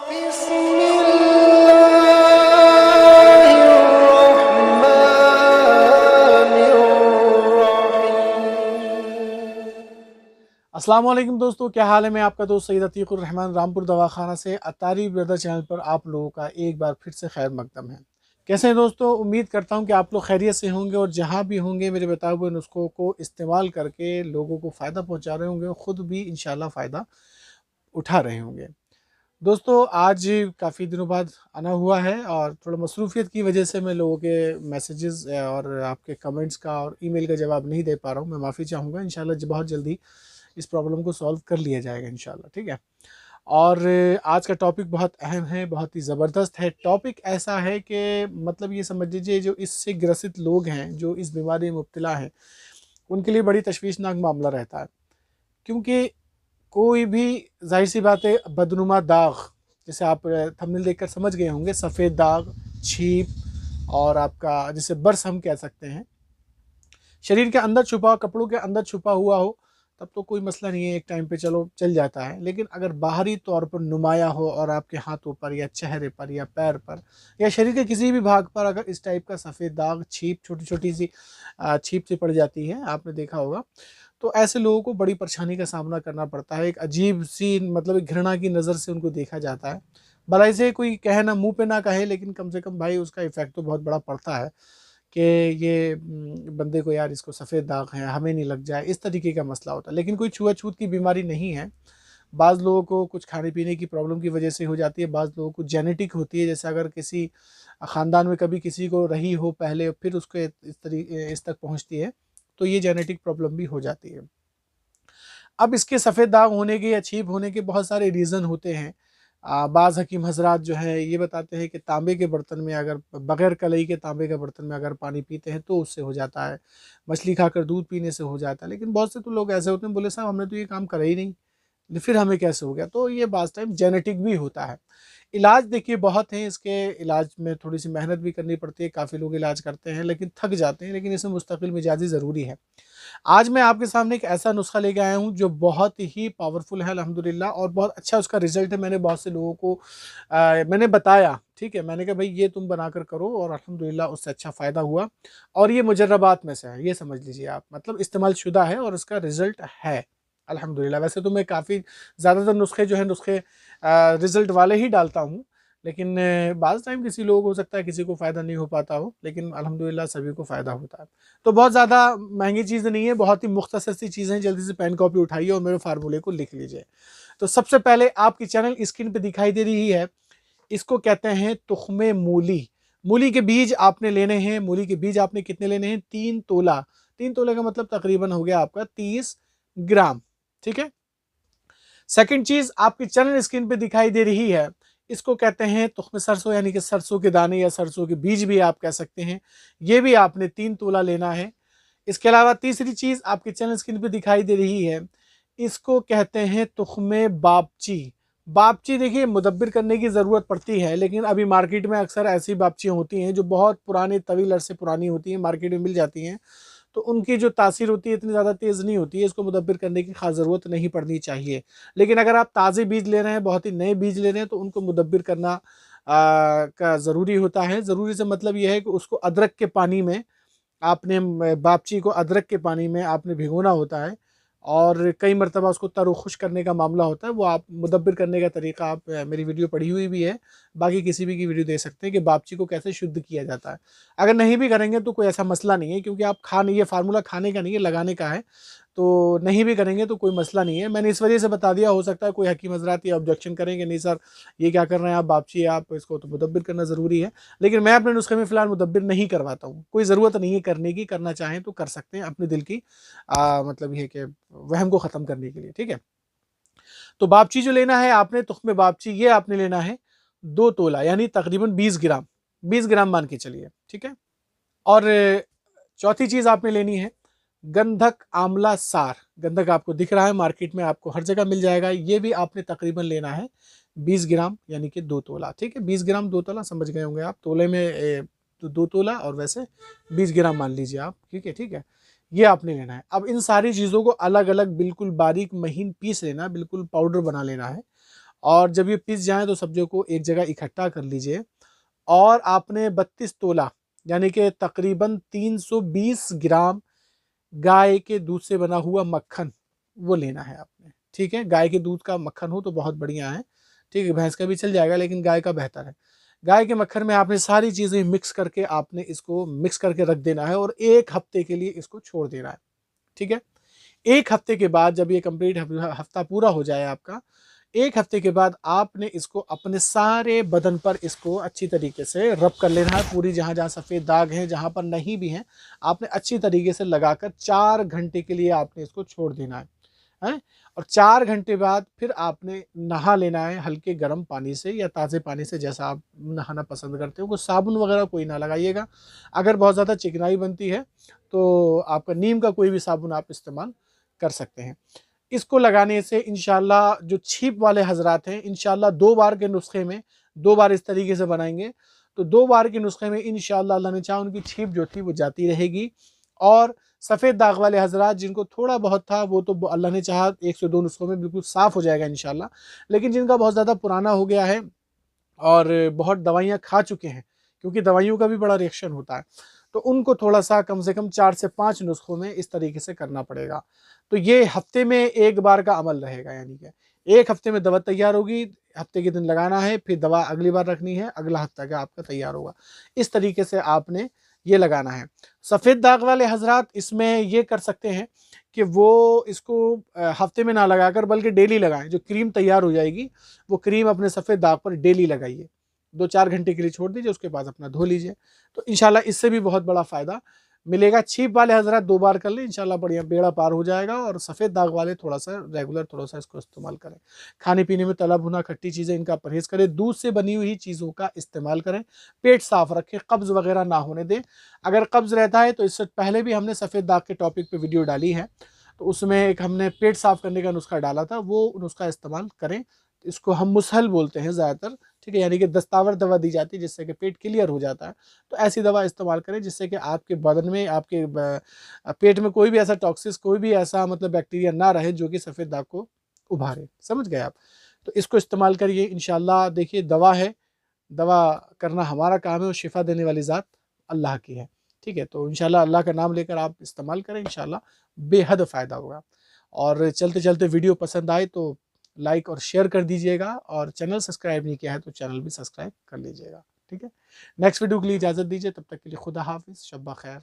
अस्सलाम वालेकुम दोस्तों, क्या हाल है। मैं आपका दोस्त सईद अतीकुर रहमान रामपुर दवाखाना से अतारी ब्रदर चैनल पर आप लोगों का एक बार फिर से खैर मकदम है। कैसे हैं दोस्तों, उम्मीद करता हूं कि आप लोग खैरियत से होंगे और जहां भी होंगे मेरे बताए हुए नुस्खों को इस्तेमाल करके लोगों को फ़ायदा पहुंचा रहे होंगे और ख़ुद भी इंशाल्लाह फ़ायदा उठा रहे होंगे। दोस्तों, आज काफ़ी दिनों बाद आना हुआ है और थोड़ा मसरूफ़ियत की वजह से मैं लोगों के मैसेजेस और आपके कमेंट्स का और ईमेल का जवाब नहीं दे पा रहा हूँ। मैं माफ़ी चाहूँगा। इंशाल्लाह बहुत जल्दी इस प्रॉब्लम को सॉल्व कर लिया जाएगा इंशाल्लाह, ठीक है। और आज का टॉपिक बहुत अहम है, बहुत ही ज़बरदस्त है। टॉपिक ऐसा है कि मतलब ये समझ लीजिए, जो इससे ग्रसित लोग हैं, जो इस बीमारी में मुब्तला हैं, उनके लिए बड़ी तशवीशनाक मामला रहता है। क्योंकि कोई भी, ज़ाहिर सी बात है, बदनुमा दाग, जैसे आप थंबनेल देखकर समझ गए होंगे, सफ़ेद दाग, छीप और आपका जिसे बर्स हम कह सकते हैं, शरीर के अंदर छुपा, कपड़ों के अंदर छुपा हुआ हो तब तो कोई मसला नहीं है, एक टाइम पे चलो चल जाता है। लेकिन अगर बाहरी तौर पर नुमाया हो और आपके हाथों पर या चेहरे पर या पैर पर या शरीर के किसी भी भाग पर अगर इस टाइप का सफ़ेद दाग, छीप, छोटी छोटी सी छीप से पड़ जाती है, आपने देखा होगा, तो ऐसे लोगों को बड़ी परेशानी का सामना करना पड़ता है। एक अजीब सी मतलब घृणा की नज़र से उनको देखा जाता है। भलाई से कोई कहे ना, मुँह पे ना कहे, लेकिन कम से कम भाई उसका इफ़ेक्ट तो बहुत बड़ा पड़ता है कि ये बंदे को, यार इसको सफ़ेद दाग है, हमें नहीं लग जाए, इस तरीके का मसला होता है। लेकिन कोई छुआछूत की बीमारी नहीं है। बाज़ लोगों को कुछ खाने पीने की प्रॉब्लम की वजह से हो जाती है, बाज़ लोगों को जेनेटिक होती है। जैसे अगर किसी ख़ानदान में कभी किसी को रही हो पहले, फिर उसको इस तक पहुँचती है, तो ये जेनेटिक प्रॉब्लम भी हो जाती है। अब इसके सफ़ेद दाग होने के या छीप होने के बहुत सारे रीज़न होते हैं। बाज़ हकीम हज़रात जो है ये बताते हैं कि तांबे के बर्तन में, अगर बग़ैर कलई के तांबे के बर्तन में अगर पानी पीते हैं तो उससे हो जाता है। मछली खाकर दूध पीने से हो जाता है। लेकिन बहुत से तो लोग ऐसे होते हैं, बोले साहब हमने तो ये काम करा ही नहीं, फिर हमें कैसे हो गया। तो ये बाज़ टाइम जेनेटिक भी होता है। इलाज देखिए बहुत हैं, इसके इलाज में थोड़ी सी मेहनत भी करनी पड़ती है। काफ़ी लोग इलाज करते हैं लेकिन थक जाते हैं, लेकिन इसमें मुस्तकिल मिजाजी ज़रूरी है। आज मैं आपके सामने एक ऐसा नुस्खा लेके आया हूँ जो बहुत ही पावरफुल है अल्हम्दुलिल्लाह, और बहुत अच्छा उसका रिज़ल्ट है। मैंने बहुत से लोगों को मैंने बताया, ठीक है, मैंने कहा भाई ये तुम बनाकर करो, और अल्हम्दुलिल्लाह उससे अच्छा फ़ायदा हुआ। और ये मुजर्रबात में से है, ये समझ लीजिए आप, मतलब इस्तेमाल शुदा है और इसका रिज़ल्ट है अल्हम्दुलिल्लाह। वैसे तो मैं काफ़ी ज़्यादातर नुस्खे जो है, रिज़ल्ट वाले ही डालता हूँ, लेकिन बाज़ टाइम किसी लोग हो सकता है किसी को फ़ायदा नहीं हो पाता हो, लेकिन अल्हम्दुलिल्लाह सभी को फ़ायदा होता है। तो बहुत ज़्यादा महंगी चीज़ नहीं है, बहुत ही मुख्तसर सी चीज़ें हैं। जल्दी से पेन कॉपी उठाइए और मेरे फार्मूले को लिख लीजिए। तो सबसे पहले आपकी चैनल स्क्रीन पे दिखाई दे रही है, इसको कहते हैं तुख्मे मूली। मूली के बीज आपने लेने हैं। मूली के बीज आपने कितने लेने हैं? 3 तोला। 3 तोले का मतलब तकरीबन हो गया आपका 30 ग्राम, ठीक है। सेकंड चीज़ आपकी चैनल स्क्रीन पे दिखाई दे रही है, इसको कहते हैं तुख्मे सरसों, यानी कि सरसों के दाने या सरसों के बीज भी आप कह सकते हैं। ये भी आपने 3 तोला लेना है। इसके अलावा तीसरी चीज़ आपके चैनल स्क्रीन पे दिखाई दे रही है, इसको कहते हैं तुख्मे बापची। बापची देखिए मुदब्बिर करने की ज़रूरत पड़ती है, लेकिन अभी मार्केट में अक्सर ऐसी बापचियाँ होती हैं जो बहुत पुराने तवील अरसे पुरानी होती हैं, मार्केट में मिल जाती हैं। तो उनकी जो तासीर होती है इतनी ज़्यादा तेज़ नहीं होती है, इसको मुदब्बिर करने की ख़ास ज़रूरत नहीं पड़नी चाहिए। लेकिन अगर आप ताज़े बीज ले रहे हैं, बहुत ही नए बीज ले रहे हैं, तो उनको मुदब्बिर करना का ज़रूरी होता है। ज़रूरी से मतलब ये है कि उसको अदरक के पानी में आपने, बापची को अदरक के पानी में आपने भिगोना होता है, और कई मरतबा उसको तर व खुश करने का मामला होता है। वो आप मुदब्बिर करने का तरीका आप मेरी वीडियो पढ़ी हुई भी है, बाकी किसी भी की वीडियो देख सकते हैं कि बापची को कैसे शुद्ध किया जाता है। अगर नहीं भी करेंगे तो कोई ऐसा मसला नहीं है, क्योंकि आप खा नहीं, ये फार्मूला खाने का नहीं है, लगाने का है। तो नहीं भी करेंगे तो कोई मसला नहीं है। मैंने इस वजह से बता दिया, हो सकता है कोई हकीम हज़रात ये ऑब्जेक्शन करेंगे, नहीं सर ये क्या कर रहे हैं आप, बापची आप इसको तो मुदब्बिर करना ज़रूरी है। लेकिन मैं अपने नुस्खे में फ़िलहाल मुदब्बिर नहीं करवाता हूँ। कोई ज़रूरत नहीं है करने की, करना चाहें तो कर सकते हैं अपने दिल की मतलब ये कि वहम को ख़त्म करने के लिए, ठीक है। तो बापची जो लेना है आपने, तुख्मे बापची, ये आपने लेना है 2 तोला, यानी तकरीबन 20 ग्राम, 20 ग्राम मान के चलिए, ठीक है। और चौथी चीज़ आपने लेनी है गंधक आंवला सार। गंधक आपको दिख रहा है मार्केट में, आपको हर जगह मिल जाएगा। ये भी आपने तकरीबन लेना है 20 ग्राम, यानी कि 2 तोला, ठीक है। 20 ग्राम 2 तोला समझ गए होंगे आप, तोले में तो 2 तोला और वैसे 20 ग्राम मान लीजिए आप, ठीक है, ठीक है। ये आपने लेना है। अब इन सारी चीज़ों को अलग अलग बिल्कुल बारीक महीन पीस लेना, बिल्कुल पाउडर बना लेना है। और जब ये पिस जाएँ तो सब्जियों को एक जगह इकट्ठा कर लीजिए और आपने 32 तोला यानी कि तकरीबन 320 ग्राम गाय के दूध से बना हुआ मक्खन वो लेना है आपने, ठीक है? गाय के दूध का मक्खन हो तो बहुत बढ़िया है, ठीक है? भैंस का भी चल जाएगा लेकिन गाय का बेहतर है। गाय के मक्खन में आपने सारी चीज़ें मिक्स करके आपने इसको मिक्स करके रख देना है और 1 हफ्ते के लिए इसको छोड़ देना है, ठीक है? 1 हफ्ते के बाद जब ये कंप्लीट हफ्ता पूरा हो जाए आपका, 1 हफ्ते के बाद आपने इसको अपने सारे बदन पर इसको अच्छी तरीके से रब कर लेना है। पूरी जहाँ-जहाँ सफ़ेद दाग हैं, जहाँ पर नहीं भी हैं, आपने अच्छी तरीके से लगाकर 4 घंटे के लिए आपने इसको छोड़ देना है। हैं? और 4 घंटे बाद फिर आपने नहा लेना है हल्के गर्म पानी से या ताज़े पानी से, जैसा आप नहाना पसंद करते हो। कोई साबुन वगैरह कोई ना लगाइएगा। अगर बहुत ज़्यादा चिकनाई बनती है तो आपका नीम का कोई भी साबुन आप इस्तेमाल कर सकते हैं। इसको लगाने से इंशाल्लाह जो छीप वाले हज़रात हैं, इंशाल्लाह 2 बार के नुस्खे में 2 बार इस तरीके से बनाएँगे, तो 2 बार के नुस्खे में इंशाल्लाह अल्लाह ने चाहा उनकी छीप जो थी वो जाती रहेगी। और सफ़ेद दाग वाले हज़रात जिनको थोड़ा बहुत था वो तो अल्लाह ने चाहा 1 से 2 नुस्खों में बिल्कुल साफ़ हो जाएगा इंशाल्लाह। लेकिन जिनका बहुत ज़्यादा पुराना हो गया है और बहुत दवाइयाँ खा चुके हैं, क्योंकि दवाइयों का भी बड़ा रिएक्शन होता है, तो उनको थोड़ा-सा कम से कम 4 से 5 नुस्खों में इस तरीके से करना पड़ेगा। तो ये हफ़्ते में 1 बार का अमल रहेगा, यानी कि 1 हफ़्ते में दवा तैयार होगी, हफ़्ते के दिन लगाना है, फिर दवा अगली बार रखनी है, अगला हफ़्ता का आपका तैयार होगा। इस तरीके से आपने ये लगाना है। सफ़ेद दाग वाले हज़रात इसमें ये कर सकते हैं कि वो इसको हफ़्ते में ना लगाकर बल्कि डेली लगाएँ। जो क्रीम तैयार हो जाएगी, वो क्रीम अपने सफ़ेद दाग पर डेली लगाइए। 2-4 घंटे के लिए छोड़ दीजिए, उसके बाद अपना धो लीजिए। तो इंशाल्लाह इससे भी बहुत बड़ा फ़ायदा मिलेगा। छीप वाले हज़रात 2 बार कर लें, इंशाल्लाह बढ़िया बेड़ा पार हो जाएगा। और सफ़ेद दाग वाले थोड़ा-सा रेगुलर थोड़ा-सा इसको इस्तेमाल करें। खाने-पीने में तला भुना खट्टी चीज़ें इनका परहेज़ करें, दूध से बनी हुई चीज़ों का इस्तेमाल करें, पेट साफ़ रखें, कब्ज़ वगैरह ना होने दें। अगर कब्ज़ रहता है तो इससे पहले भी हमने सफ़ेद दाग के टॉपिक पे वीडियो डाली है, तो उसमें एक हमने पेट साफ़ करने का नुस्खा डाला था, वो नुस्खा इस्तेमाल करें। इसको हम मुसहल बोलते हैं ज़्यादातर, ठीक है? यानी कि दस्तावर दवा दी जाती है जिससे कि पेट क्लियर हो जाता है। तो ऐसी दवा इस्तेमाल करें जिससे कि आपके बदन में, आपके पेट में कोई भी ऐसा टॉक्सिस, कोई भी ऐसा मतलब बैक्टीरिया ना रहे जो कि सफ़ेद दाग को उभारे। समझ गए आप? तो इसको इस्तेमाल करिए इंशाल्लाह। देखिए, दवा है, दवा करना हमारा काम है और शिफ़ा देने वाली ज़ात अल्लाह की है, ठीक है? तो इंशाल्लाह अल्लाह का नाम लेकर आप इस्तेमाल करें, इंशाल्लाह बेहद फ़ायदा होगा। और चलते-चलते वीडियो पसंद आए तो लाइक और शेयर कर दीजिएगा, और चैनल सब्सक्राइब नहीं किया है तो चैनल भी सब्सक्राइब कर लीजिएगा, ठीक है? नेक्स्ट वीडियो के लिए इजाज़त दीजिए, तब तक के लिए खुदा हाफ़िज़, शब ब खैर।